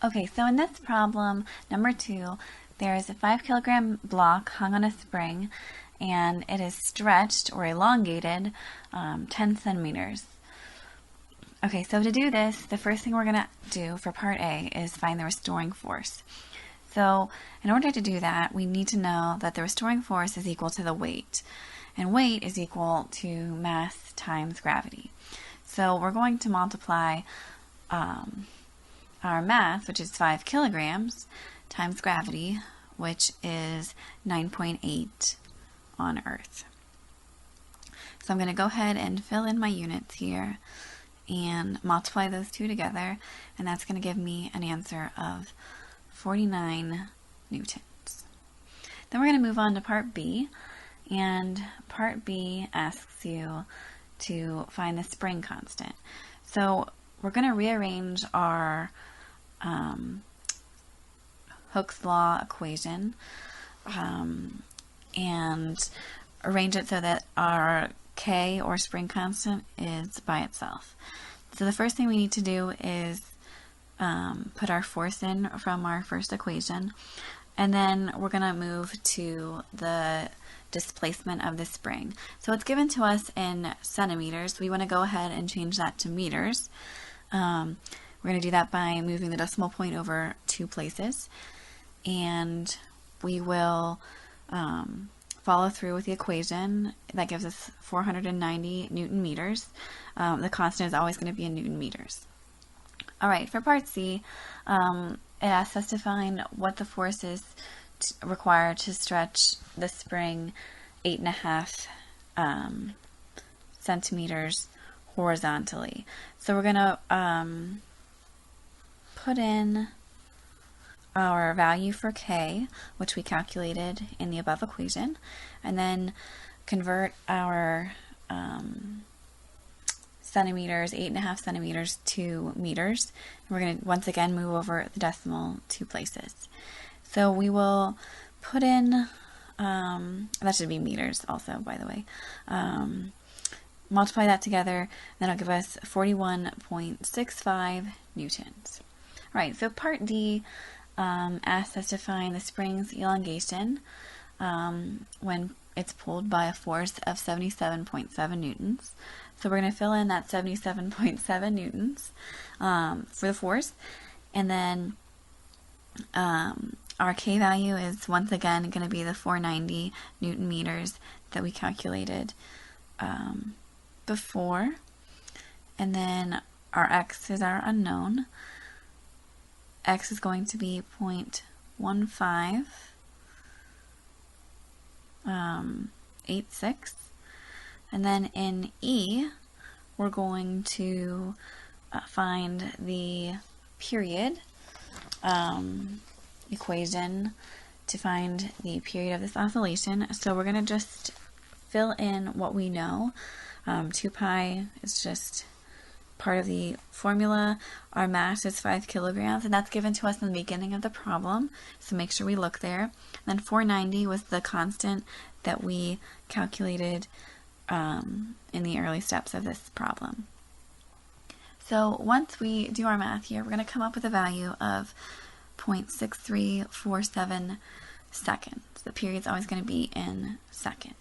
Okay, so in this problem, number 2, there is a 5 kilogram block hung on a spring and it is stretched or elongated 10 centimeters. Okay, so to do this, the first thing we're going to do for part A is find the restoring force. So in order to do that, we need to know that the restoring force is equal to the weight. And weight is equal to mass times gravity. So we're going to multiply our mass, which is 5 kilograms, times gravity, which is 9.8 on Earth. So I'm going to go ahead and fill in my units here and multiply those two together, and that's going to give me an answer of 49 newtons. Then we're going to move on to part B, and part B asks you to find the spring constant. So we're going to rearrange our Hooke's law equation and arrange it so that our K, or spring constant, is by itself. So the first thing we need to do is put our force in from our first equation, and then we're going to move to the displacement of the spring. So it's given to us in centimeters. We want to go ahead and change that to meters. We're going to do that by moving the decimal point over 2 places, and we will follow through with the equation. That gives us 490 Newton meters. The constant is always going to be in Newton meters. Alright, for part C, it asks us to find what the force is required to stretch the spring 8.5 centimeters horizontally. So we're going to put in our value for K, which we calculated in the above equation, and then convert our centimeters, 8.5 centimeters, to meters. We're going to once again move over the decimal 2 places. So we will put in, that should be meters also, by the way, multiply that together, then it'll give us 41.65 newtons. Right, so part D asks us to find the spring's elongation when it's pulled by a force of 77.7 newtons. So we're going to fill in that 77.7 newtons for the force, and then our K value is once again going to be the 490 Newton meters that we calculated before, and then our X is our unknown. X is going to be 0.1586, and then in E we're going to find the period equation to find the period of this oscillation. So we're going to just fill in what we know. 2 pi is just part of the formula. Our mass is 5 kilograms, and that's given to us in the beginning of the problem, so make sure we look there. And then 490 was the constant that we calculated in the early steps of this problem. So once we do our math here, we're going to come up with a value of 0.6347 seconds. The period is always going to be in seconds.